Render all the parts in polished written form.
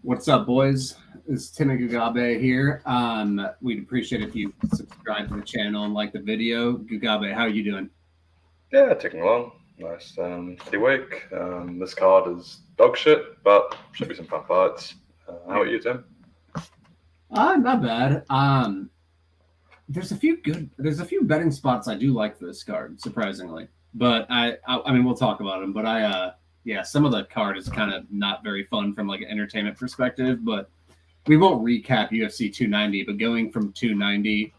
What's up, boys? It's Tim and Gugabe here. We'd appreciate if you subscribe to the channel and like the video. Gugabe, how are you doing? Yeah, ticking along. Nice steady week. This card is dog shit, but should be some fun fights. How about you, Tim? Not bad. There's a few betting spots I do like for this card, surprisingly. But I mean, we'll talk about them. But yeah, some of the card is kind of not very fun from like an entertainment perspective. But we won't recap UFC 290. But going from 290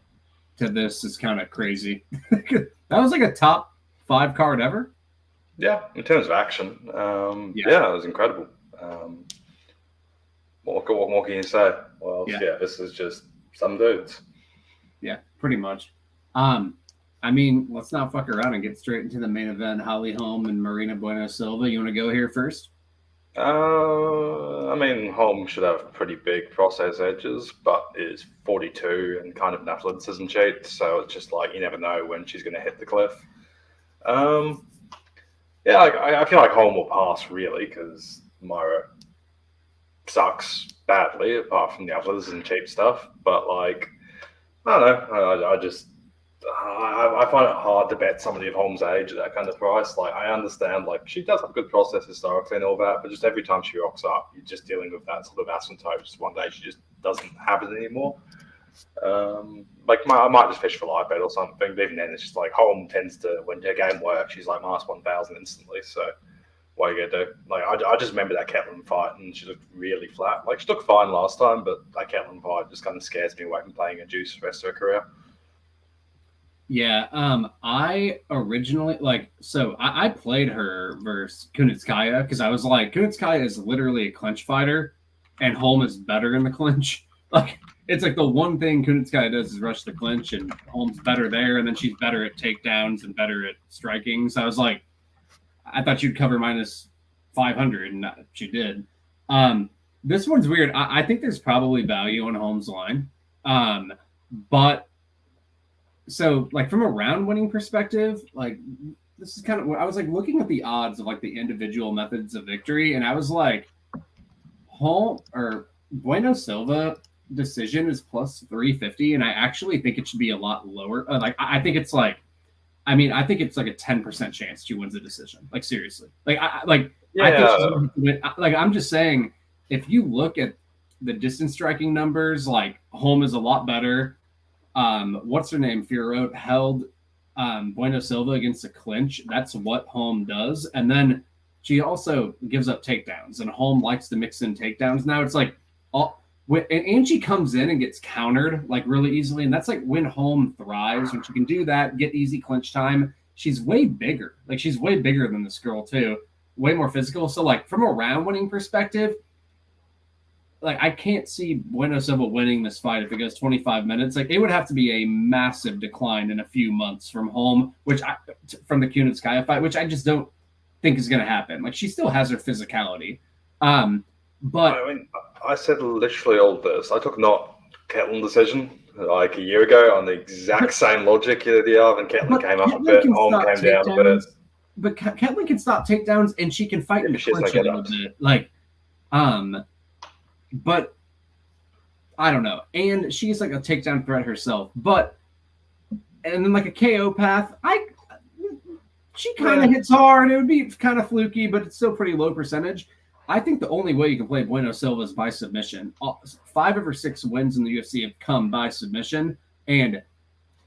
to this is kind of crazy. That was like a top 5 card ever. Yeah, in terms of action, yeah, it was incredible. What more can you say? Well, yeah, this is just some dudes. Yeah, pretty much. I mean, let's not fuck around and get straight into the main event. Holly Holm and Marina Bueno Silva. You want to go here first? I mean, Holm should have pretty big process edges, but is 42 and kind of an athleticism cheat, so it's just like you never know when she's going to hit the cliff. Yeah, I feel like Holm will pass really because Myra sucks badly, apart from the athleticism cheap stuff. But like, I don't know. I find it hard to bet somebody of Holm's age at that kind of price. Like, I understand, like, she does have good process historically and all that, but just every time she rocks up, you're just dealing with that sort of asymptote. Just one day she just doesn't have it anymore. Like, I might just fish for live bet or something. But even then, it's just like Holm tends to, when her game works, she's like minus 1,000 instantly. So, what are you gonna do? Like, I just remember that Ketlin fight, and she looked really flat. Like, she looked fine last time, but that Ketlin fight just kind of scares me away from playing a juice for the rest of her career. Yeah, I originally I played her versus Kunitskaya because I was like, Kunitskaya is literally a clinch fighter, and Holm is better in the clinch. Like, it's like the one thing Kunitskaya does is rush the clinch, and Holm's better there, and then she's better at takedowns and better at striking. So I was like, I thought you'd cover minus 500, and she did. This one's weird. I think there's probably value on Holm's line, but. So, like, from a round winning perspective, like, this is kind of what I was like looking at the odds of like the individual methods of victory, and I was like, Holm or Bueno Silva decision is plus 350, and I actually think it should be a lot lower. I think it's like a 10% chance she wins the decision. Like, seriously, I think I'm just saying, if you look at the distance striking numbers, like, Holm is a lot better. What's her name? Fiorot held Bueno Silva against a clinch. That's what Holm does. And then she also gives up takedowns, and Holm likes to mix in takedowns. Now it's like, and she comes in and gets countered like really easily. And that's like when Holm thrives, when she can do that, get easy clinch time. She's way bigger. Like, she's way bigger than this girl too. Way more physical. So, like, from a round winning perspective, like, I can't see Bueno Silva winning this fight if it goes 25 minutes. Like, it would have to be a massive decline in a few months from Holm, from the Kunitskaya fight, which I just don't think is going to happen. Like, she still has her physicality. But I mean, I said literally all this. I took not Ketlin decision like a year ago on the exact same logic the other, and Ketlin came up a bit, Holm came down a bit. But Ketlin can stop takedowns, and she can fight in the clinch a little bit. Like, but I don't know. And she's like a takedown threat herself. And then like a KO path, she kind of hits hard. It would be kind of fluky, but it's still pretty low percentage. I think the only way you can play Bueno Silva is by submission. 5 of her 6 wins in the UFC have come by submission. And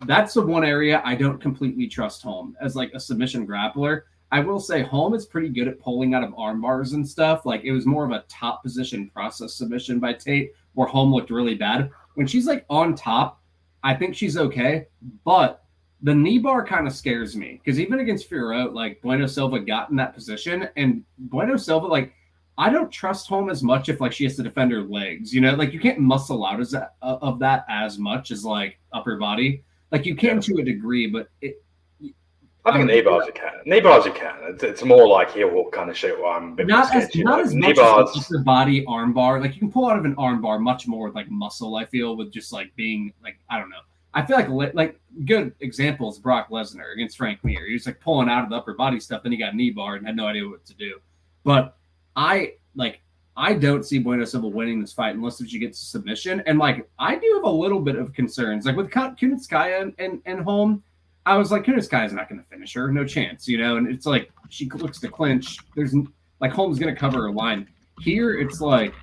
that's the one area I don't completely trust Holm as like a submission grappler. I will say Holm is pretty good at pulling out of arm bars and stuff. Like, it was more of a top position process submission by Tate where Holm looked really bad. When she's like on top, I think she's okay. But the knee bar kind of scares me because even against Fiorot, like, Bueno Silva got in that position, and Bueno Silva, like, I don't trust Holm as much if like she has to defend her legs. You know, like, you can't muscle out of that as much as like upper body. Like, you can to a degree, but I think knee bars you can. Knee bars you can. It's more like heel hook kind of shit where I'm a bit not as sketchy. Not as knee much bars. as the body arm bar. Like, you can pull out of an arm bar much more with like muscle, I feel, with just like being like, I don't know. I feel like good examples, Brock Lesnar against Frank Mir. He was like pulling out of the upper body stuff, then he got knee bar and had no idea what to do. But I I don't see Bueno Silva winning this fight unless if she gets a submission. And like, I do have a little bit of concerns. Like with Kunitskaya and Holm, I was like, Kunitskaya's not going to finish her, no chance, you know. And it's like she looks to clinch. There's like Holm's going to cover her line. Here, it's like,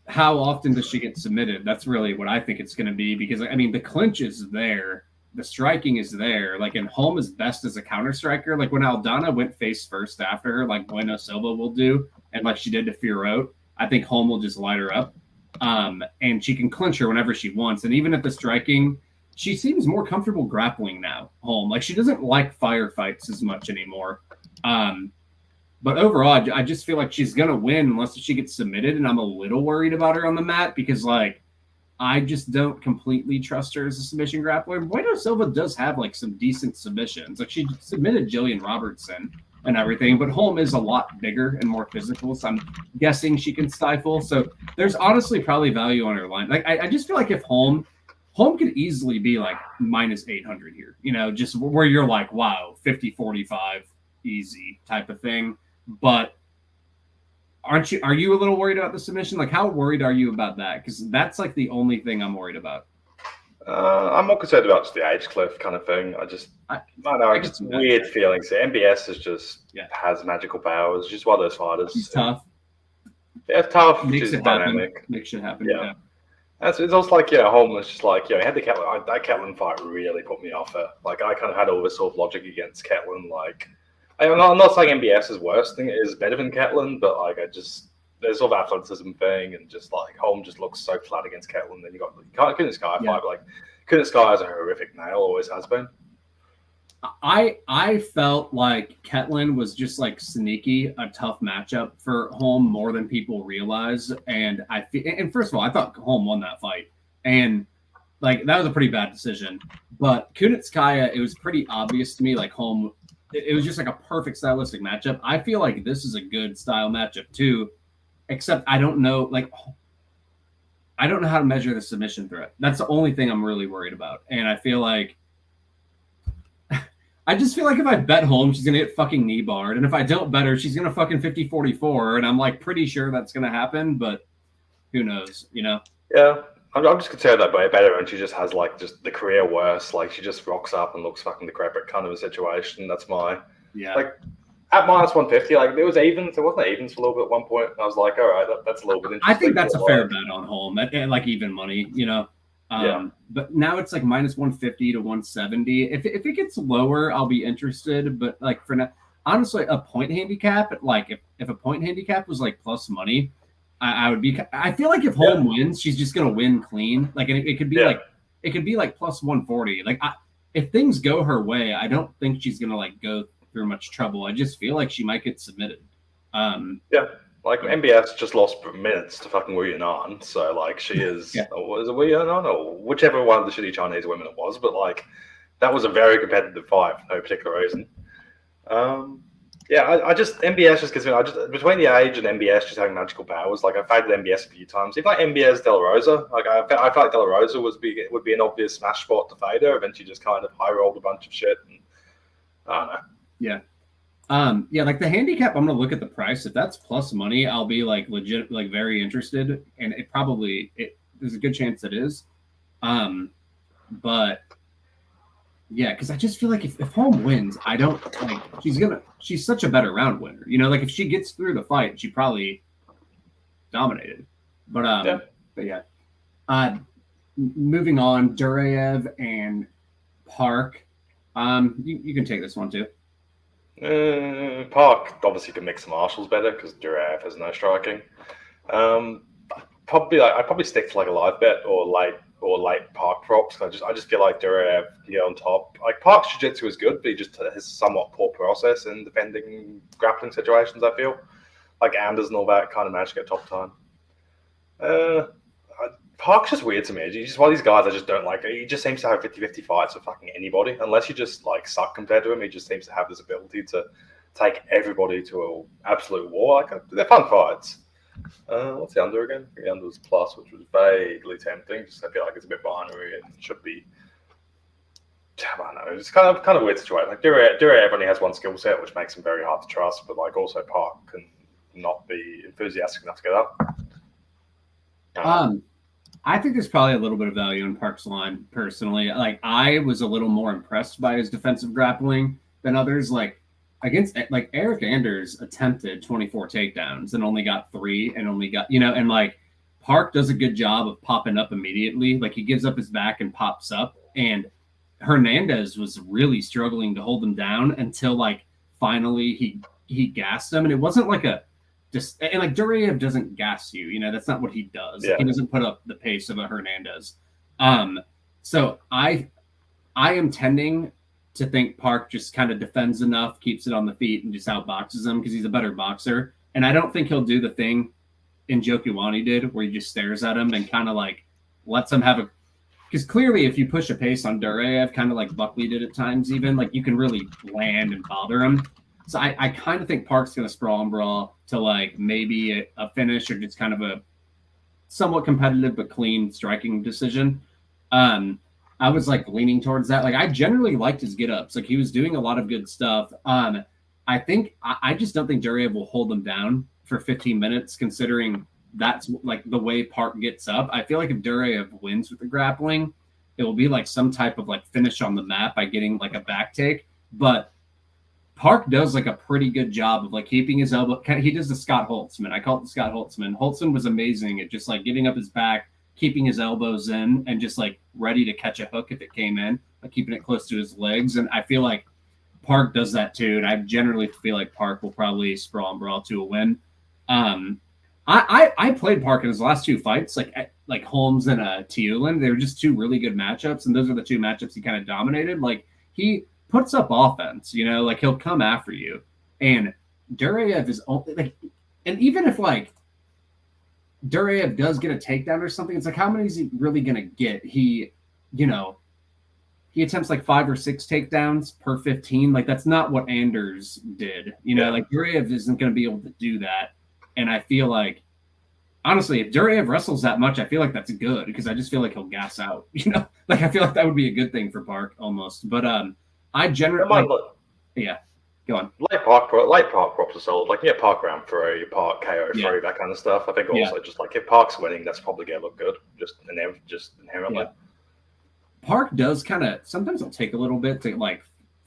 how often does she get submitted? That's really what I think it's going to be, because I mean the clinch is there, the striking is there. Like, and Holm is best as a counter striker. Like when Aldana went face first after her, like Bueno Silva will do, and like she did to Fierro, I think Holm will just light her up, and she can clinch her whenever she wants. And even at the striking, she seems more comfortable grappling now. Holm, like she doesn't like firefights as much anymore. But overall, I just feel like she's going to win unless she gets submitted, and I'm a little worried about her on the mat because, like, I just don't completely trust her as a submission grappler. Bueno Silva does have, like, some decent submissions. Like, she submitted Jillian Robertson and everything, but Holm is a lot bigger and more physical, so I'm guessing she can stifle. So there's honestly probably value on her line. Like, I just feel like if Holm could easily be, like, minus 800 here, you know, just where you're like, wow, 50-45, easy type of thing. But are you a little worried about the submission? Like, how worried are you about that? Because that's like the only thing I'm worried about. I'm more concerned about just the age cliff kind of thing. I don't know. I just weird feelings. MBS is just has magical powers. Just one of those fighters. He's tough. Yeah, tough. Makes it dynamic. Happen. Makes it happen. Yeah. It's also like, Holm was just like, he had the Ketlin. That Ketlin fight really put me off her. Like, I kind of had all this sort of logic against Ketlin. Like, I'm not saying MBS is worse thing, it is better than Ketlin, but like there's sort of athleticism thing, and just like Holm just looks so flat against Ketlin. Then you couldn't Sky fight, but like couldn't Sky is a horrific nail, always has been. I felt like Ketlin was just like sneaky a tough matchup for Holm more than people realize, and and first of all, I thought Holm won that fight, and like that was a pretty bad decision. But Kunitskaya, it was pretty obvious to me like Holm. It was just like a perfect stylistic matchup. I feel like this is a good style matchup too, except I don't know how to measure the submission threat. That's the only thing I'm really worried about. And I feel like if I bet Holm, she's going to get fucking knee barred. And if I don't bet her, she's going to fucking 50-44. And I'm like pretty sure that's going to happen, but who knows, you know? Yeah. I'm just concerned that way better, and she just has like just the career worse. Like she just rocks up and looks fucking decrepit kind of a situation. That's my like at minus 150. Like there was evens, there wasn't evens for a little bit at one point. And I was like, all right, that's a little bit interesting. I think that's a fair bet on Holm at like even money, you know. But now it's like minus 150 to 170. If it gets lower, I'll be interested. But like for now, honestly, a point handicap, like if a point handicap was like plus money, I would be. I feel like if Holm wins, she's just gonna win clean. Like, and it could be like plus 140. Like, if things go her way, I don't think she's gonna like go through much trouble. I just feel like she might get submitted. Like MBS just lost minutes to fucking Wu Yanan, so like she is. Was it Wu Yanan or whichever one of the shitty Chinese women it was? But like that was a very competitive fight for no particular reason. I just MBS just gives me. Between the age and MBS just having magical powers. Like I faded MBS a few times. Even like MBS De La Rosa. Like I felt like De La Rosa would be an obvious smash spot to fade her. Eventually, just kind of high rolled a bunch of shit. And I don't know. Like the handicap. I'm gonna look at the price. If that's plus money, I'll be like legit, like very interested. And there's a good chance it is. But. Yeah, because I just feel like if Holm wins, I don't like she's such a better round winner. You know, like if she gets through the fight, she probably dominated. But moving on, Durayev and Park. You can take this one too. Park obviously can mix the martials better because Durayev has no striking. I'd probably stick to like a live bet or late Park props. I just feel like Durayev on top. Like Park's jiu-jitsu is good, but he just has somewhat poor process in defending grappling situations. I feel like Anders and all that kind of managed to get top time. Park's just weird to me. He's just one of these guys I just don't like. He just seems to have 50-50 fights with fucking anybody. Unless you just like suck compared to him, he just seems to have this ability to take everybody to an absolute war. Like they're fun fights. What's the under again? The under was plus, which was vaguely tempting. Just I feel like it's a bit binary and should be. I don't know. It's kind of a weird situation. Like Durayev only has one skill set, which makes him very hard to trust. But like also Park can not be enthusiastic enough to get up. I think there's probably a little bit of value in Park's line, personally. Like, I was a little more impressed by his defensive grappling than others. Like, against, like, Eric Anders attempted 24 takedowns and only got 3 and only got, and, like, Park does a good job of popping up immediately. Like, he gives up his back and pops up. And Hernandez was really struggling to hold him down until, like, finally he gassed him. And it wasn't like and like Durayev doesn't gas you, that's not what he does. Yeah. He doesn't put up the pace of a Hernandez. So I am tending to think Park just kind of defends enough, keeps it on the feet, and just outboxes him because he's a better boxer. And I don't think he'll do the thing Njokuani did where he just stares at him and kind of like lets him have because clearly if you push a pace on Durayev, kind of like Buckley did at times even, like you can really land and bother him. So I kind of think Park's going to sprawl and brawl to like maybe a finish or just kind of a somewhat competitive but clean striking decision. I was like leaning towards that. Like I generally liked his get-ups. Like he was doing a lot of good stuff. I just don't think Durayev will hold him down for 15 minutes considering that's like the way Park gets up. I feel like if Durayev wins with the grappling, it will be like some type of like finish on the map by getting like a back take. But Park does like a pretty good job of like keeping his elbow. He does the Scott Holtzman. I call it the Scott Holtzman. Holtzman was amazing at just like getting up his back, keeping his elbows in, and just like ready to catch a hook if it came in, like keeping it close to his legs. And I feel like Park does that too. And I generally feel like Park will probably sprawl and brawl to a win. I played Park in his last 2 fights, like Holmes and Tiulian. They were just 2 really good matchups, and those are the 2 matchups he kind of dominated. Like he puts up offense, like he'll come after you. And Durayev is only like, and even if like Durayev does get a takedown or something, it's like how many is he really gonna get? He attempts like 5 or 6 takedowns per 15. Like that's not what Anders did. Like Durayev isn't gonna be able to do that. And I feel like honestly, if Durayev wrestles that much, I feel like that's good because I just feel like he'll gas out. Like I feel like that would be a good thing for Park almost. But I generally, go on. Late Park props are solid. Like, Park round throw, Park KO throw, that kind of stuff. I think also just like if Park's winning, that's probably going to look good. Just inherently. Yeah. Park does kind of sometimes he'll take a little bit to like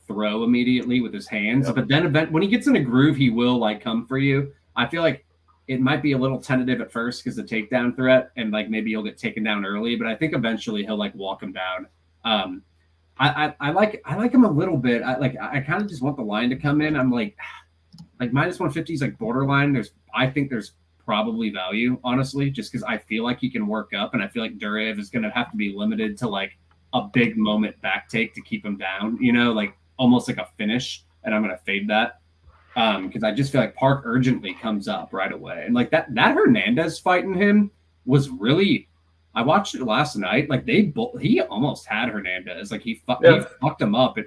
throw immediately with his hands, but then when he gets in a groove, he will like come for you. I feel like it might be a little tentative at first because the takedown threat, and like maybe he'll get taken down early, but I think eventually he'll like walk him down. I like him a little bit. I kind of just want the line to come in. I'm like minus 150 is like borderline. I think there's probably value, honestly, just because I feel like he can work up, and I feel like Durayev is going to have to be limited to like a big moment back take to keep him down. Like almost like a finish, and I'm going to fade that because I just feel like Park urgently comes up right away, and like that Hernandez fighting him was really. I watched it last night. Like he almost had Hernandez. Like he fucked him up,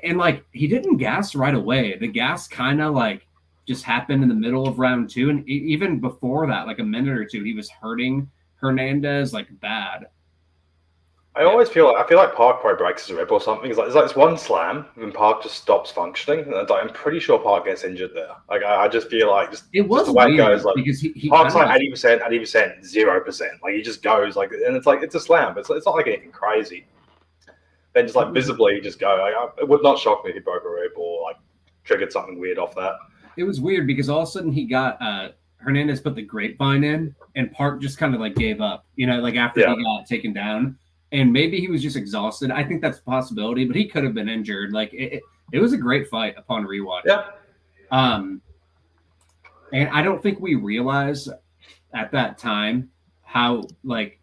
and like he didn't gas right away. The gas kind of like just happened in the middle of round 2, and even before that, like a minute or 2, he was hurting Hernandez like bad. I feel like Park probably breaks his rib or something. It's like this one slam, and Park just stops functioning. And I'm pretty sure Park gets injured there. Like I just feel like just the way it goes, like because he Park's like 80%, 0%. Like he just goes like, and it's like it's a slam, but it's not like anything crazy. Then just like visibly just go. Like, it would not shock me if he broke a rib or like triggered something weird off that. It was weird because all of a sudden he got Hernandez put the grapevine in, and Park just kind of like gave up. Like after he got taken down. And maybe he was just exhausted. I think that's a possibility, but he could have been injured. Like it was a great fight upon rewatch. Yeah. And I don't think we realized at that time how like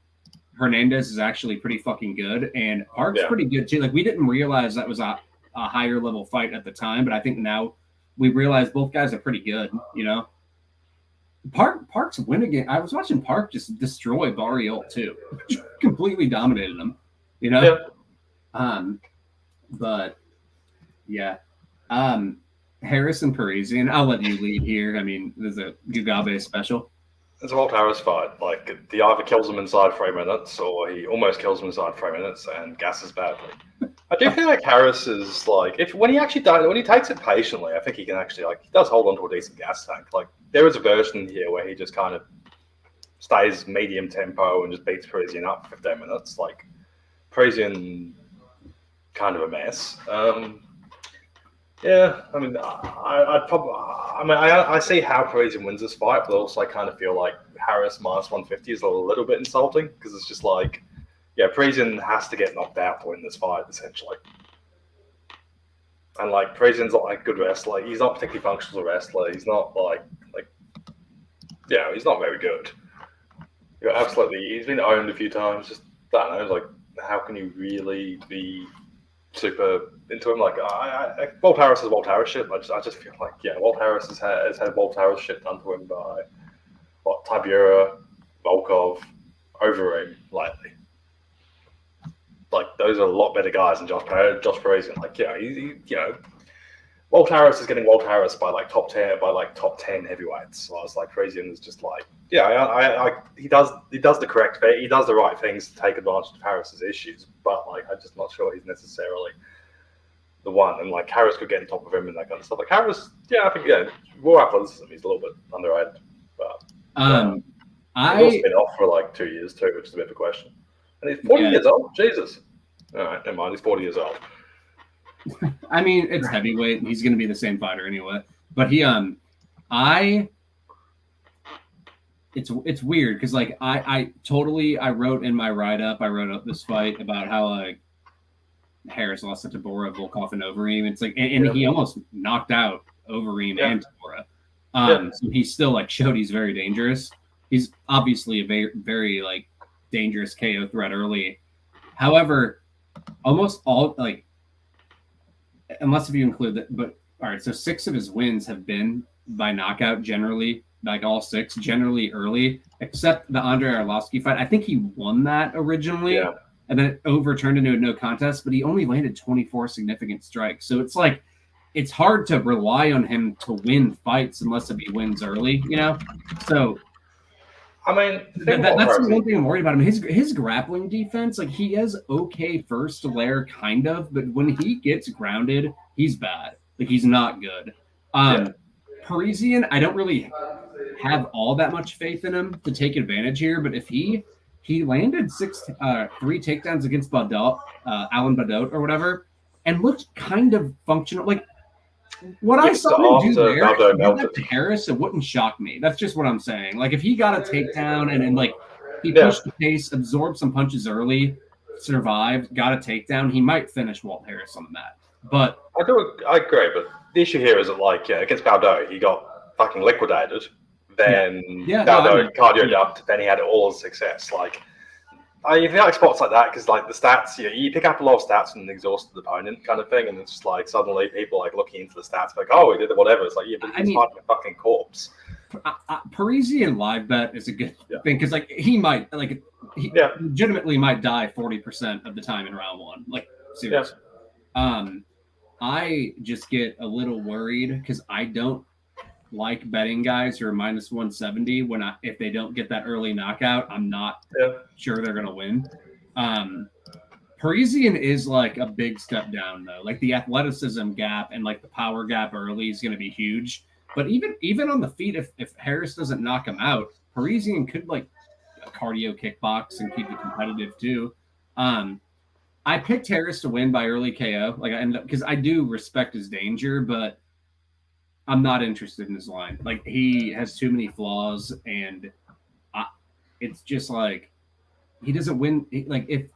Hernandez is actually pretty fucking good, and Park's pretty good too. Like we didn't realize that was a higher level fight at the time, but I think now we realize both guys are pretty good. Park's win again. I was watching Park just destroy Barriol too. Completely dominated him, But yeah. Harris and Parisian. I'll let you lead here. I mean, there's a Gugabe special. It's a Walt Harris fight. Like he either kills him inside 3 minutes, or he almost kills him inside 3 minutes and gasses badly. I do feel like Harris is like when he takes it patiently, I think he can actually he does hold on to a decent gas tank. Like there is a version here where he just kind of stays medium tempo and just beats Parisian up for 15 minutes. Like, Parisian, kind of a mess. Yeah, I mean, I'd probably. I mean, I see how Parisian wins this fight, but also I kind of feel like Harris minus 150 is a little bit insulting because it's just like, yeah, Parisian has to get knocked out to win this fight, essentially. And like, Parisian's not like a good wrestler. He's not particularly functional as a wrestler. He's not yeah, he's not very good. Yeah, absolutely. He's been owned a few times. Just, I don't know, like, how can you really be super into him? Like, Walt Harris is Walt Harris shit. I just feel like, yeah, Walt Harris has had Walt Harris shit done to him by, Tibura, Volkov, Overeem lately. Like, those are a lot better guys than Josh Parisian. Like, Walt Harris is getting Walt Harris by top 10 heavyweights. So I was like, Parisian is just like, yeah, he does the right things to take advantage of Harris's issues, but like, I'm just not sure he's necessarily the one. And like, Harris could get on top of him and that kind of stuff. Like, Harris, yeah, I think raw athleticism, he's a little bit underrated. But he's also been off for like 2 years too, which is a bit of a question. And he's 40 years old. Jesus. All right, never mind. He's 40 years old. I mean, it's heavyweight. He's going to be the same fighter anyway. But it's weird because like I wrote in my write up this fight about how like Harris lost to Tabora, Volkov, and Overeem. It's like and he almost knocked out Overeem and Tabora. So he still like showed he's very dangerous. He's obviously a very, very like dangerous KO threat early. However, almost all like, unless if you include that, but all right, so 6 of his wins have been by knockout generally, like all 6 generally early, except the Andrei Arlovsky fight. I think he won that originally, and then it overturned into a no contest, but he only landed 24 significant strikes. So it's like, it's hard to rely on him to win fights unless if he wins early, So I mean, that's the one thing I'm worried about him. His grappling defense, like he has okay first layer kind of, but when he gets grounded, he's bad. Like he's not good. Parisian, I don't really have all that much faith in him to take advantage here, but if he landed 3 takedowns against Alan Badot or whatever, and looked kind of functional, like what I saw him do there, if he Harris, it wouldn't shock me. That's just what I'm saying. Like if he got a takedown and like he pushed the pace, absorbed some punches early, survived, got a takedown, he might finish Walt Harris on the mat. But I agree, but the issue here is that like against Baldo, he got fucking liquidated. Then Baldo cardio dumped. Then he had all the success. Like you feel like spots like that because like the stats, you pick up a lot of stats from an exhausted opponent kind of thing, and it's just like suddenly people like looking into the stats like, oh, he did whatever. It's like but he's fighting a fucking corpse. Parisian live bet is a good thing because like he might legitimately might die 40% of the time in round 1. Like seriously. I just get a little worried because I don't like betting guys who are minus 170 if they don't get that early knockout. I'm not sure they're gonna win. Parisian is like a big step down though. Like the athleticism gap and like the power gap early is gonna be huge. But even on the feet, if Harris doesn't knock him out, Parisian could like cardio kickbox and keep it competitive too. I picked Harris to win by early KO. Like I ended up because I do respect his danger, but I'm not interested in his line. Like he has too many flaws, and it's just like he doesn't win. Like if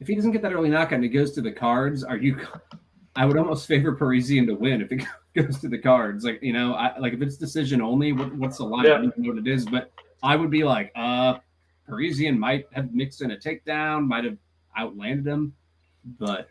he doesn't get that early knockout and he goes to the cards, I would almost favor Parisian to win if it goes to the cards. Like if it's decision only, what's the line? I don't even know what it is, but I would be like, Parisian might have mixed in a takedown, might have outlanded him, but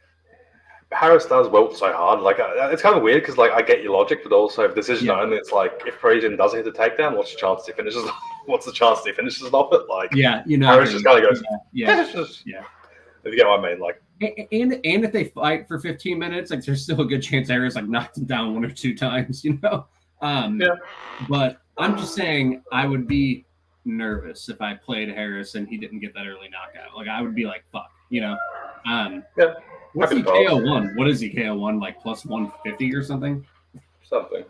Harris does wilt so hard. Like it's kind of weird because like I get your logic, but also if decision only, it's like if Parisian does hit the takedown, what's the chance he finishes? What's the chance he finishes off it? Like Harris just kind of goes, If you get what I mean, like. And if they fight for 15 minutes, like there's still a good chance Harris like knocked him down 1 or 2 times, But I'm just saying I would be nervous if I played Harris and he didn't get that early knockout. Like I would be like, fuck, What's he KO1? What is he KO1? Like plus 150 or something? Something.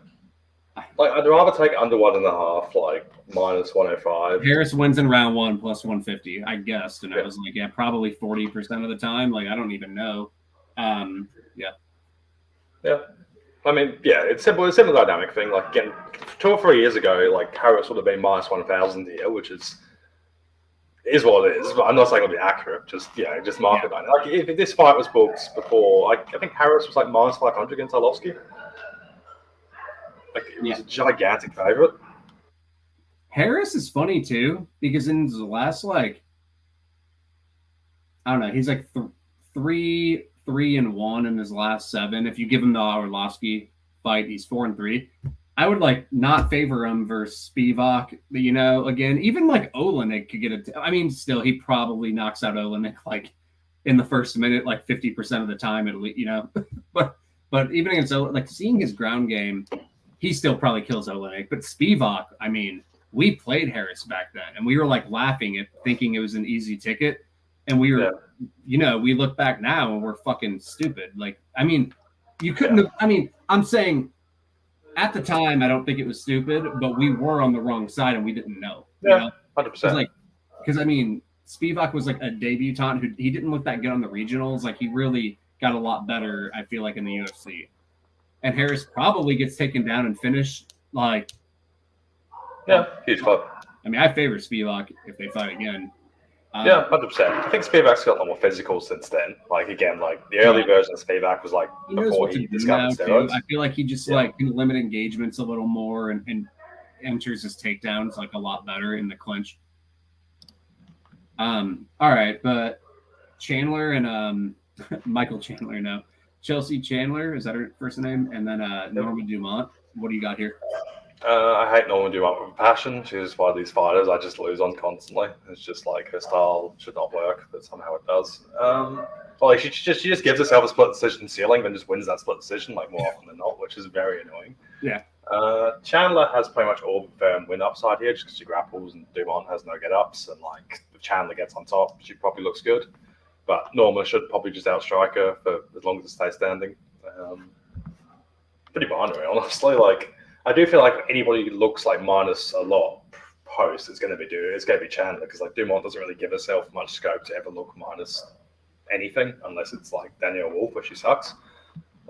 Like, I'd rather take under 1.5, like minus 105. Harris wins in round 1 plus 150, I guessed, and I was like, yeah, probably 40% of the time. Like, I don't even know. Yeah. I mean, yeah, it's simple. It's a simple dynamic thing. Like, again, 2 or 3 years ago, like Harris would have been minus 1,000 here, which is what it is. But I'm not saying it'll be accurate. Just market dynamic. Like, if this fight was booked before, like, I think Harris was like minus 500 against Arlovsky. Like, it was a gigantic favorite. Harris is funny too because in the last I don't know, he's like 3-1 in his last 7. If you give him the Arlovsky fight, he's 4-3. I would like not favor him versus Spivak. You know, again, even like Olenek could get it. I mean, still, he probably knocks out Olenek like in the first minute, like 50% of the time at least. You know, but even against like seeing his ground game, he still probably kills Olenek. But Spivak, I mean, we played Harris back then, and we were like laughing at thinking it was an easy ticket, and we were, you know, we look back now and we're fucking stupid. Like, I mean, you couldn't have. I mean, I'm saying. At the time, I don't think it was stupid, but we were on the wrong side and we didn't know. Yeah, 100%. Like, because I mean, Spivak was like a debutant who he didn't look that good on the regionals. Like, he really got a lot better, I feel like, in the UFC. And Harris probably gets taken down and finished. Like, huge club. I mean, I favor Spivak if they fight again. 100%. I think Spivak's got a lot more physical since then. Like, again, like the early version of Spivak was like before he discovered steroids. I feel like he just like can limit engagements a little more and enters his takedowns like a lot better in the clinch. All right, but Chandler and Michael Chandler, no, Chelsea Chandler, is that her first name? And then Norma Dumont. What do you got here? I hate Norma Dumont with passion. She's one of these fighters I just lose on constantly. It's just like her style should not work, but somehow it does. Like she just gives herself a split decision ceiling, then just wins that split decision like more often than not, which is very annoying. Yeah. Chandler has pretty much all the firm win upside here, just because she grapples and Dumont has no get ups, and like if Chandler gets on top, she probably looks good. But Norma should probably just outstrike her for as long as it stays standing. Pretty binary, honestly. Like. I do feel like anybody who looks like minus a lot post is going to be Chandler, because like Dumont doesn't really give herself much scope to ever look minus anything unless it's like Danielle Wolf where she sucks.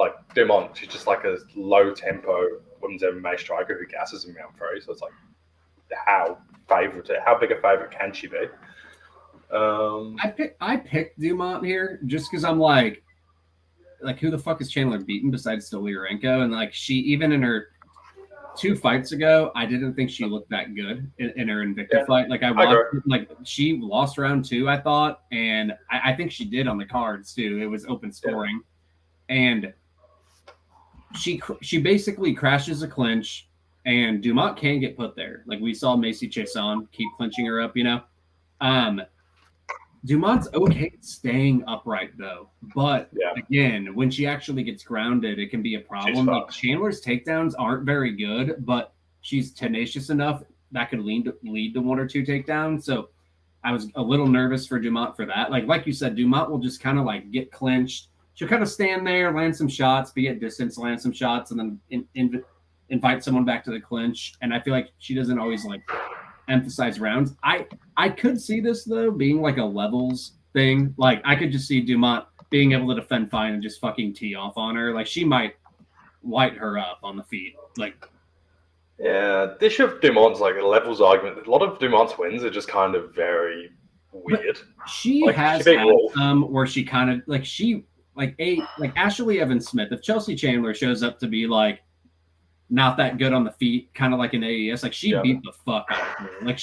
Like Dumont, she's just like a low tempo women's MMA striker who gasses in round 3. So it's like how big a favorite can she be? I picked Dumont here just because I'm like who the fuck is Chandler beaten besides Stoliarenko? And like she even in her 2 fights ago, I didn't think she looked that good in her Invicta fight. Like I watched, like she lost round 2, I thought, and I think she did on the cards too. It was open scoring, and she basically crashes a clinch, and Dumont can't get put there. Like we saw Macy Chiasson keep clinching her up, you know. Dumont's okay staying upright though, but again, when she actually gets grounded, it can be a problem. Like Chandler's takedowns aren't very good, but she's tenacious enough that could lead to 1 or 2 takedowns. So I was a little nervous for Dumont for that. Like you said, Dumont will just kind of like get clinched. She'll kind of stand there, land some shots, be at distance, land some shots, and then invite someone back to the clinch. And I feel like she doesn't always like emphasize rounds. I could see this though being like a levels thing. Like I could just see Dumont being able to defend fine and just fucking tee off on her. Like she might light her up on the feet. Like the issue of Dumont's like a levels argument. A lot of Dumont's wins are just kind of very weird. But she has had some where she kind of like Ashley Evans Smith. If Chelsea Chandler shows up to be like not that good on the feet, kind of like an AES. Like she beat the fuck out of her. Like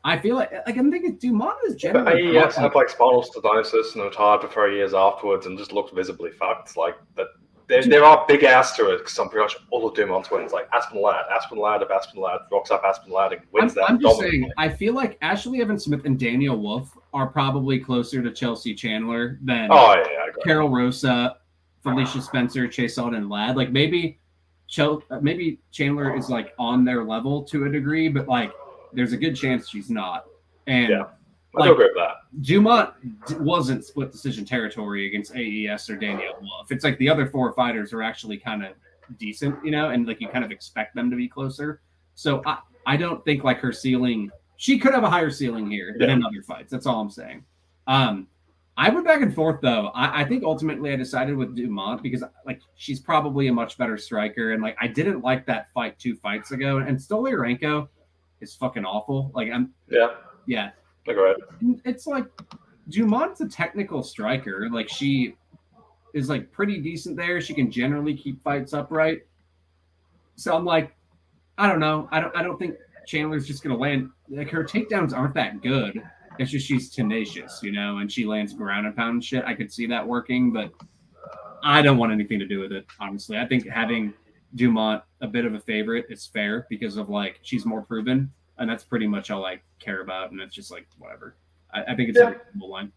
I feel like I'm thinking Dumont is generally. But AES had like spinal stenosis and retired for 3 years afterwards and just looked visibly fucked. Like that, there are big asterisks on pretty much all of Dumont's wins. Like Aspen Ladd rocks up Aspen Ladd and wins that. I'm just saying, I feel like Ashley Evans Smith and Danielle Wolf are probably closer to Chelsea Chandler than Carol Rosa, Felicia Spencer, Chiasson, and Ladd. Like maybe Chandler is like on their level to a degree, but like there's a good chance she's not. And I agree with that. Dumont wasn't split decision territory against AES or Danielle Wolf. It's like the other 4 fighters are actually kind of decent, you know, and like you kind of expect them to be closer. So I don't think like her ceiling. She could have a higher ceiling here than in other fights. That's all I'm saying. I went back and forth though. I think ultimately I decided with Dumont because like she's probably a much better striker, and like I didn't like that fight 2 fights ago. And Stoliarenko is fucking awful. Like yeah. Agreed. It's like Dumont's a technical striker. Like she is like pretty decent there. She can generally keep fights upright. So I'm like, I don't know. I don't think Chandler's just gonna land. Like her takedowns aren't that good. It's just she's tenacious, you know, and she lands ground and pound shit. I could see that working, but I don't want anything to do with it, honestly. I think having Dumont a bit of a favorite is fair because of like she's more proven, and that's pretty much all I care about. And it's just like whatever. I think it's a reasonable line.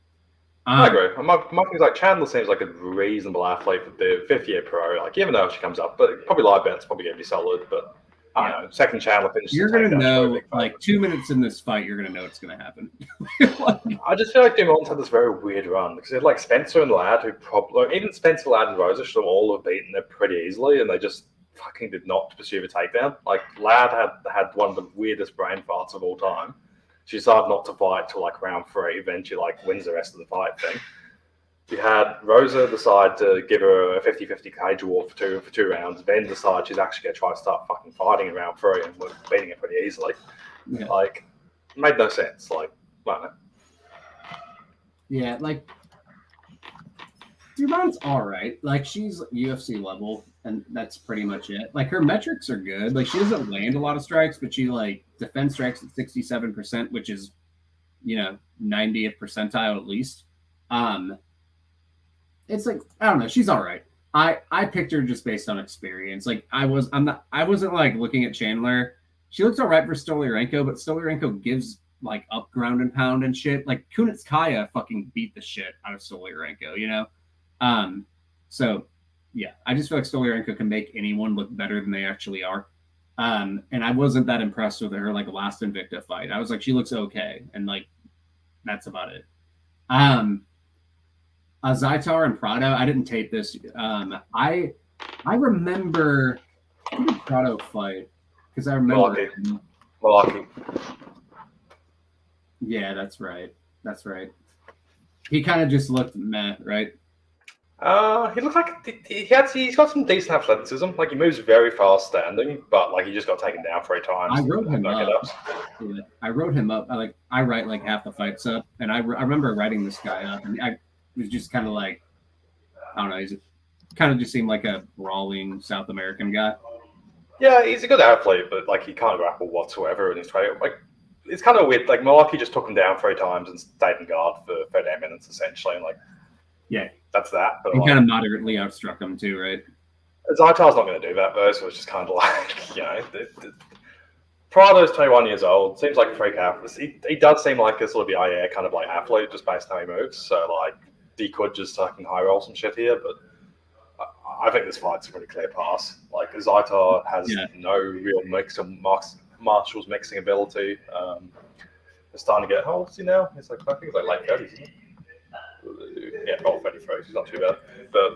I agree. My thing's like Chandler seems like a reasonable athlete for the 5th-year pro. Like, you never know if she comes up, but probably live bet's probably going to be solid. But I don't know. Second Chandler finishes. You're going to know, like 2 minutes in this fight, you're going to know what's going to happen. I just feel like Dumont's had this very weird run because it's like Spencer and Ladd, who probably even Spencer, Ladd, and Rosa should have all have beaten her pretty easily, and they just fucking did not pursue the takedown. Like Ladd had one of the weirdest brain farts of all time. She decided not to fight till like round 3, then she like wins the rest of the fight thing. You had Rosa decide to give her a 50-50 cage war for two rounds, then decide she's actually going to try to start fucking fighting in round 3 and was beating it pretty easily. Yeah. Like, it made no sense. Like, I don't know. Yeah, like, Dumont's all right. Like, she's UFC level, and that's pretty much it. Like, her metrics are good. Like, she doesn't land a lot of strikes, but she, like, defends strikes at 67%, which is, you know, 90th percentile at least. It's like, I don't know, she's all right. I picked her just based on experience. Like, I wasn't like looking at Chandler. She looks all right for Stoliarenko, but Stoliarenko gives like up ground and pound and shit. Like Kunitskaya fucking beat the shit out of Stoliarenko, you know? So yeah, I just feel like Stoliarenko can make anyone look better than they actually are. And I wasn't that impressed with her like last Invicta fight. I was like, she looks okay, and like that's about it. Zaitar and Prado. I didn't tape this. I remember the Prado fight because I remember. Milwaukee. Yeah, that's right. That's right. He kind of just looked meh, right? He looks like he's got some decent athleticism. Like he moves very fast standing, but like he just got taken down 3 times. I wrote him up. Yeah, I wrote him up. I write like half the fights up, and I remember writing this guy up, and I was just kind of like, I don't know. He's kind of just seemed like a brawling South American guy. Yeah, he's a good athlete, but like he can't grapple whatsoever in his trade. Like it's kind of weird. Like Milwaukee just took him down 3 times and stayed in guard for 30 minutes essentially, and like. Yeah, that's that. But he kind of moderately outstruck him too, right? Zaitar's not going to do that, though, so it's just kind of like, you know, Prado's 21 years old, seems like a freak athlete. He does seem like a sort of yeah, kind of like athlete just based on how he moves. So, like, he could just fucking high roll some shit here, but I think this fight's a pretty clear pass. Like, Zaitar has no real mix of Marshall's mixing ability. It's starting to get, how old is he now? It's like, I think it's like late 30s, isn't it? Yeah, about 33. He's not too bad. But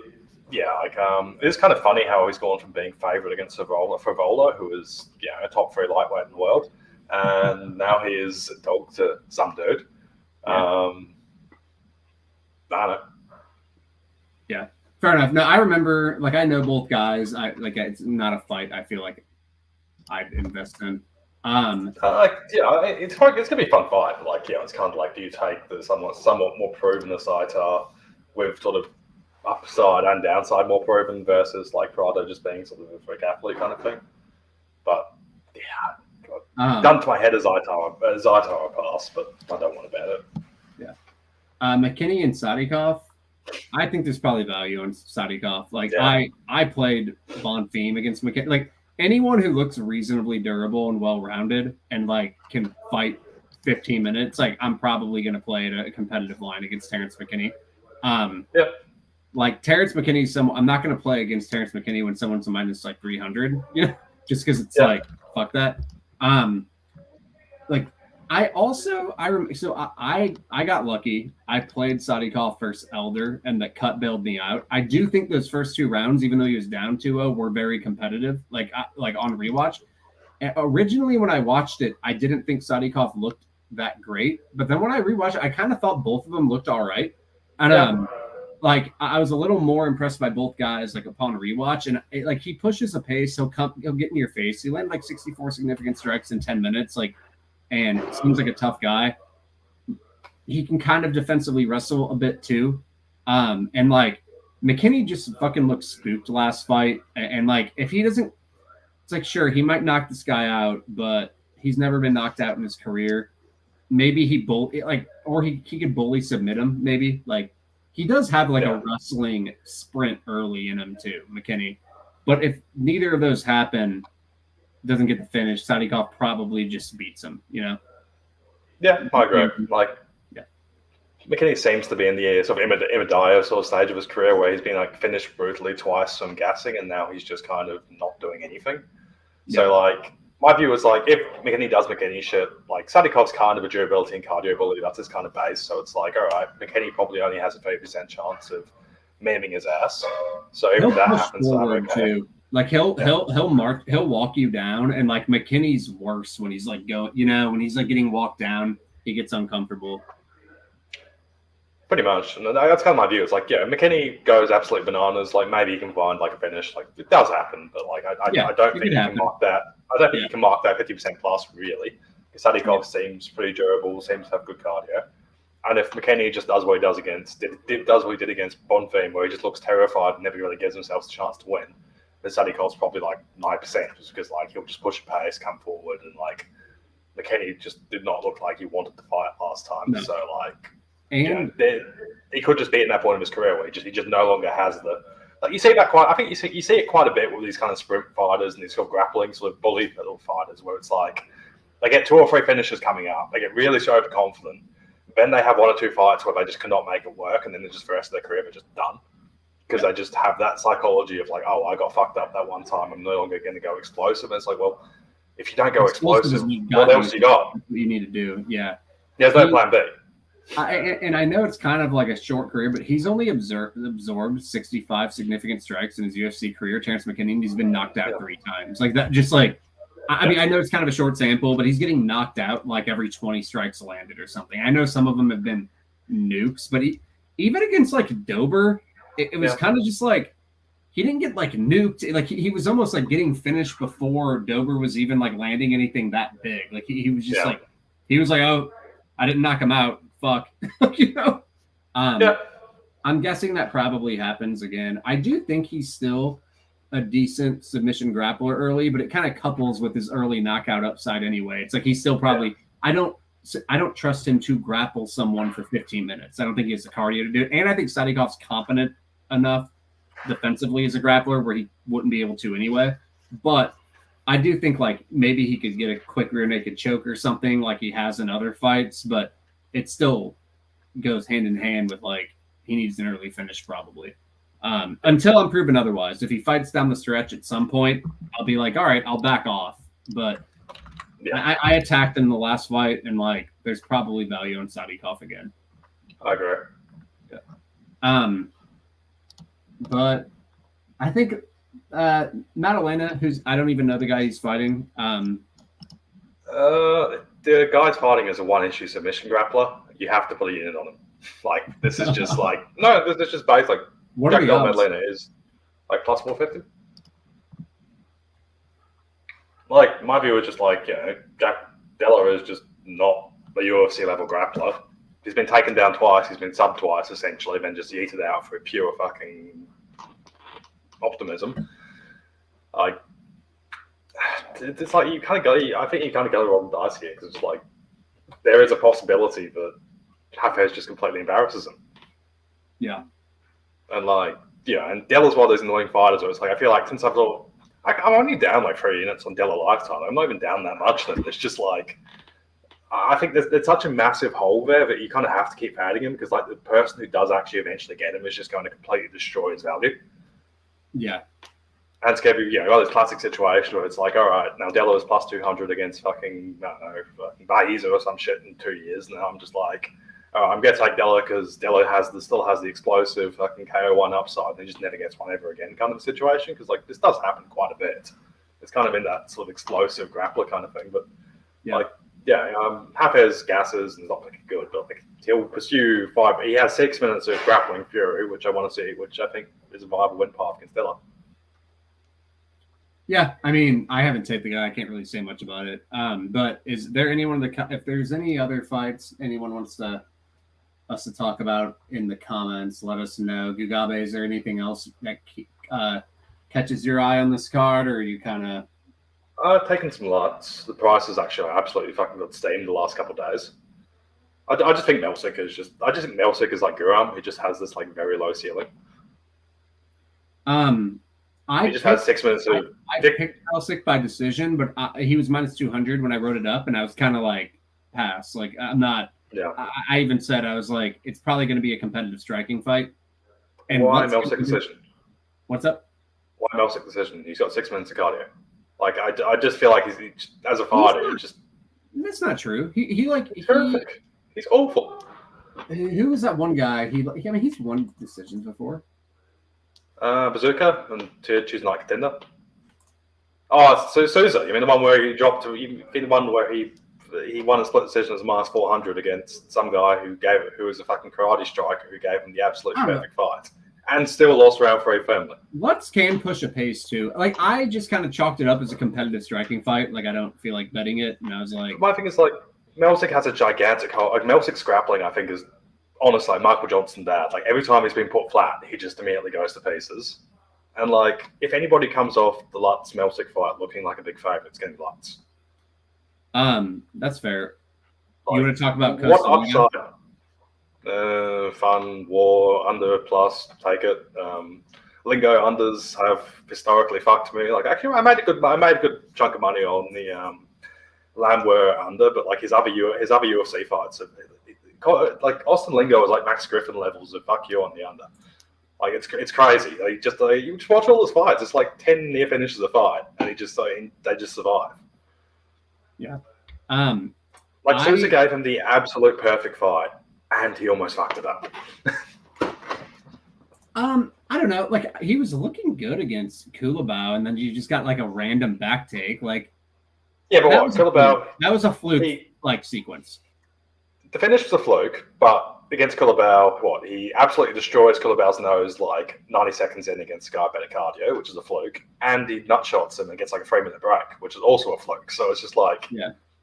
yeah, like it's kind of funny how he's gone from being favourite against Favola, who is a top 3 lightweight in the world, and now he is a dog to some dude. I don't know. Yeah, fair enough. No, I remember. Like, I know both guys. It's not a fight I feel like I'd invest in. It's gonna be a fun fight. Like, it's kind of like, do you take the somewhat more proven Zaitar with sort of upside and downside more proven versus like Prado just being sort of a freak athlete kind of thing? But done to my head as Zaitar a pass, but I don't want to bet it. Yeah, McKinney and Sadikov. I think there's probably value on Sadikov. Like I played Von Thiem against McKinney. Like, anyone who looks reasonably durable and well-rounded and like can fight 15 minutes, like I'm probably going to play at a competitive line against Terrence McKinney. Like Terrence McKinney, I'm not going to play against Terrence McKinney when someone's a minus like 300, just because it's like fuck that. Like I also I got lucky. I played Sadikov versus Elder, and the cut bailed me out. I do think those first 2 rounds, even though he was down 2-0, were very competitive. Like on rewatch. And originally, when I watched it, I didn't think Sadikov looked that great. But then when I rewatched it, I kind of thought both of them looked all right. And like I was a little more impressed by both guys, like upon rewatch. And like he pushes a pace, he'll get in your face. He landed like 64 significant strikes in 10 minutes. Like. And seems like a tough guy. He can kind of defensively wrestle a bit too. And like McKinney just fucking looked spooked last fight. And like if he doesn't, it's like sure he might knock this guy out, but he's never been knocked out in his career. Maybe he could bully submit him. Maybe like he does have like a wrestling sprint early in him too, McKinney. But if neither of those happen, doesn't get the finish, Sadikov probably just beats him, you know? Yeah, I agree. Like, McKinney seems to be in the sort of Durayev sort of stage of his career where he's been like finished brutally twice from gassing, and now he's just kind of not doing anything. So like, my view is like, if McKinney does McKinney shit, like Sadikov's kind of a durability and cardio ability, that's his kind of base. So it's like, all right, McKinney probably only has a 30% chance of maiming his ass. So if that happens, I'm okay. Too. Like he'll walk you down, and like McKinney's worse when he's like when he's like getting walked down, he gets uncomfortable. Pretty much, and that's kind of my view. It's like, McKinney goes absolute bananas. Like maybe he can find like a finish. Like it does happen, but like I don't think you can mark that. I don't think you can mark that 50% plus really. Sadikov seems pretty durable, seems to have good cardio. And if McKinney just does what he does does what he did against Bonfim, where he just looks terrified and never really gives himself a chance to win. The Sadikov's probably like 9%, just because like he'll just push a pace, come forward, and like McKinney just did not look like he wanted to fight last time. No. So like, he could just be at that point in his career where he just no longer has the like you see that quite. I think you see it quite a bit with these kind of sprint fighters and these sort of grappling sort of bully little fighters where it's like they get 2 or 3 finishes coming up, they get really so overconfident, then they have 1 or 2 fights where they just cannot make it work, and then they're just for the rest of their career they're just done. Because they just have that psychology of like, oh, I got fucked up that one time, I'm no longer going to go explosive. And it's like, well, if you don't go explosive, what else you got? What you need to do, There's no plan B. And I know it's kind of like a short career, but he's only absorbed 65 significant strikes in his UFC career. Terrence McKinney, he's been knocked out 3 times. Like that, just like, I mean, I know it's kind of a short sample, but he's getting knocked out like every 20 strikes landed or something. I know some of them have been nukes, but even against like Dober, it was kind of just like he didn't get like nuked. Like he was almost like getting finished before Dober was even like landing anything that big. Like he was just like he was like, oh, I didn't knock him out. Fuck, I'm guessing that probably happens again. I do think he's still a decent submission grappler early, but it kind of couples with his early knockout upside anyway. It's like he's still probably I don't trust him to grapple someone for 15 minutes. I don't think he has the cardio to do it. And I think Sadikov's competent enough defensively as a grappler where he wouldn't be able to anyway. But I do think like maybe he could get a quick rear naked choke or something like he has in other fights, but it still goes hand in hand with like he needs an early finish probably. Until I'm proven otherwise. If he fights down the stretch at some point, I'll be like, all right, I'll back off. But I attacked him in the last fight, and like there's probably value on Sadikov again. I agree. But I think Madalena, who's I don't even know the guy he's fighting. The guy's fighting as a 1-issue submission grappler. You have to put a unit on him. Like this is just like this is just based like what are the odds? Madalena is like plus 450. Like my view is just like Jack Della is just not a UFC level grappler. He's been taken down twice. He's been subbed twice, essentially, then just yeeted out for pure fucking optimism. Like, it's like you kind of go. I think you kind of go the wrong dice here because it's like there is a possibility that Hafez just completely embarrasses him. Yeah, and like and Della's one of those annoying fighters where it's like I feel like since I'm only down like 3 units on Della lifetime. I'm not even down that much. Then it's just like. I think there's such a massive hole there that you kind of have to keep adding him because, like, the person who does actually eventually get him is just going to completely destroy his value. Yeah. And it's going to be, got this classic situation where it's like, all right, now Della is plus 200 against fucking, I don't know, fucking Baiza or some shit in 2 years. Now I'm just like, all right, I'm going to take Della because Della still has the explosive fucking KO1 upside and he just never gets one ever again kind of situation. Because, like, this does happen quite a bit. It's kind of in that sort of explosive grappler kind of thing. But, Hafez gasses and is not looking good. But, like, he'll pursue 5. He has 6 minutes of grappling fury, which I want to see, which I think is a viable win path against Della. Yeah, I mean, I haven't taped the guy. I can't really say much about it. But is there anyone if there's any other fights anyone wants us to talk about in the comments, let us know. Gugabe, is there anything else that catches your eye on this card, or are you kind of? I've taken some lots. The price is actually absolutely fucking got steamed the last couple of days. I just think Melsik is like Guram. He just has this like very low ceiling. He just has 6 minutes of. I picked Melsik by decision, but he was minus 200 when I wrote it up, and I was kind of like, pass. Like, I'm not. Yeah. I even said, I was like, it's probably going to be a competitive striking fight. And why Melsik decision? What's up? Why Melsik decision? He's got 6 minutes of cardio. Like, I just feel like he's as a fighter, That's not true. He's horrific. He's awful. Who was that one guy? He's won decisions before. Bazooka and choosing like contender. Oh, so Souza. You mean the one where he dropped? You mean the one where he won a split decision as minus 400 against some guy who was a fucking karate striker who gave him the absolute perfect fight and still lost round 3 firmly. Lutz can push a pace too. Like, I just kind of chalked it up as a competitive striking fight. Like, I don't feel like betting it, and I was like, my thing is like Melsik has a gigantic hole. Like Melsik's grappling, I think, is honestly like Michael Johnson dad. Like every time he's been put flat, he just immediately goes to pieces. And like, if anybody comes off the Lutz Melsik fight looking like a big favorite, it's going to be Lutz. That's fair. Like, you want to talk about what upside? Fun, war, under plus, take it. Lingo unders have historically fucked me. Like actually, I made a good chunk of money on the Landwehr under, but like his other UFC fights, like Austin Lingo is like Max Griffin levels of fuck you on the under. Like it's crazy. You just watch all his fights. It's like 10 near finishes a fight, and they just survive. Yeah. Souza gave him the absolute perfect fight, and he almost fucked it up. I don't know. Like, he was looking good against Kulabau, and then you just got like a random back take. Like, yeah, but Kulabau? That was a fluke sequence. The finish was a fluke, but against Kulabau, he absolutely destroys Kulabau's nose like 90 seconds in against a guy better cardio, which is a fluke, and he nut shots him and gets like a 3-minute break, which is also a fluke. So it's just like,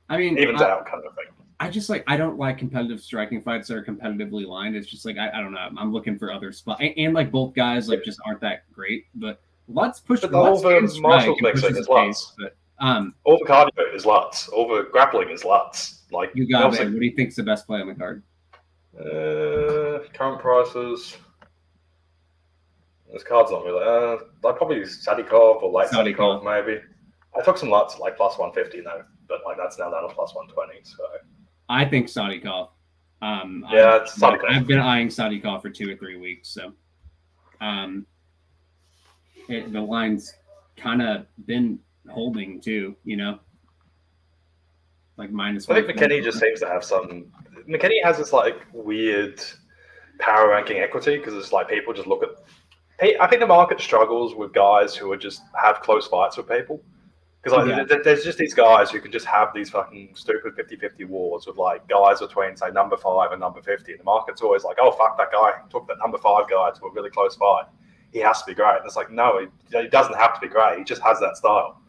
I mean, evens out kind of thing. I just I don't like competitive striking fights that are competitively lined. It's just like, I don't know. I'm looking for other spots, and like both guys like just aren't that great. But Lutz push. But all the martial mixing is Lutz. All the cardio is Lutz. All the grappling is Lutz. Like Gugabe, what do you think's the best play on the card? Current prices. This card's not really. Like probably Sadikov or late Sadikov maybe. I took some Lutz like plus 150 though, but like that's now down to plus 120. So I think Sadikov. It's Sadikov. I've been eyeing Sadikov for 2 or 3 weeks, so the line's kind of been holding too, like minus. I think McKinney just seems to have some. McKinney has this like weird power ranking equity because it's like people just look at. I think the market struggles with guys who are just have close fights with people. Because there's just these guys who can just have these fucking stupid 50-50 wars with like guys between say number 5 and number 50. And the market's always like, oh fuck, that guy took that number 5 guy to a really close fight. He has to be great. And it's like, no, he doesn't have to be great. He just has that style.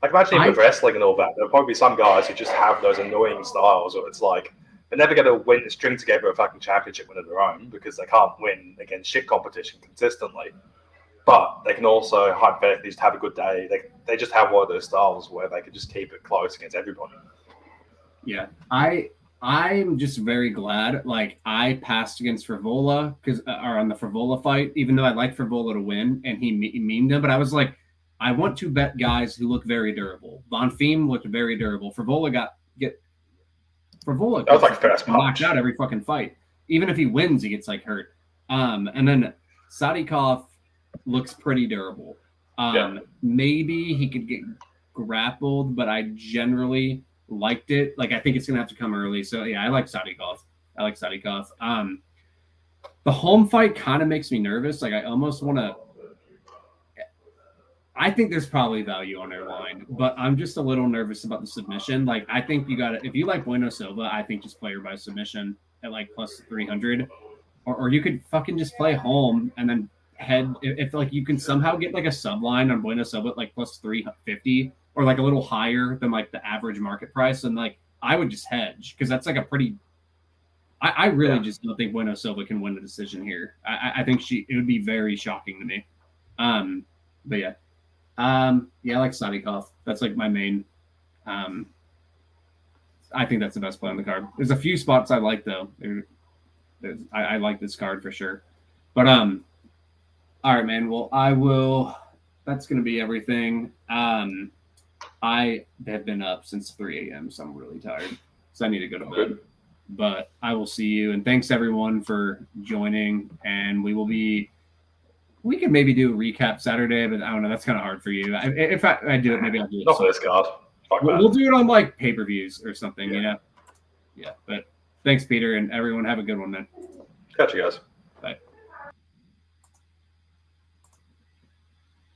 Like imagine even with wrestling and all that. There'll probably be some guys who just have those annoying styles, or it's like they're never going to string together a fucking championship win of their own because they can't win against shit competition consistently. But they can also hypothetically just have a good day. They just have one of those styles where they can just keep it close against everybody. Yeah, I'm just very glad. Like I passed against Frivola or on the Frivola fight, even though I like Frivola to win, and he memed him. But I was like, I want to bet guys who look very durable. Bonfim looked very durable. Frivola that was like first knocked out every fucking fight. Even if he wins, he gets like hurt. And then Sadikov looks pretty durable. Maybe he could get grappled, but I generally liked it. Like, I think it's gonna have to come early. So yeah, I like Sadikov. The Holm fight kind of makes me nervous. Like, I almost want to. I think there's probably value on their line, but I'm just a little nervous about the submission. Like, I think you got to, if you like Bueno Silva, I think just play her by submission at like plus 300, or you could fucking just play Holm and then head if like you can somehow get like a sub line on Bueno Silva at like plus 350 or like a little higher than like the average market price, and like I would just hedge because that's like a pretty. I really just don't think Bueno Silva can win the decision here. I think it would be very shocking to me. But yeah. Yeah, I like Sadikov. That's like my main. I think that's the best play on the card. There's a few spots I like though. I like this card for sure. But all right, man. Well, I will. That's gonna be everything. I have been up since 3 a.m., so I'm really tired. So I need to go to bed. But I will see you, and thanks everyone for joining. And we could maybe do a recap Saturday, but I don't know. That's kind of hard for you. If I do it, maybe I'll do it. Not for this card. We'll do it on like pay-per-views or something, you know? Yeah. But thanks, Peter, and everyone have a good one, man. Catch you guys.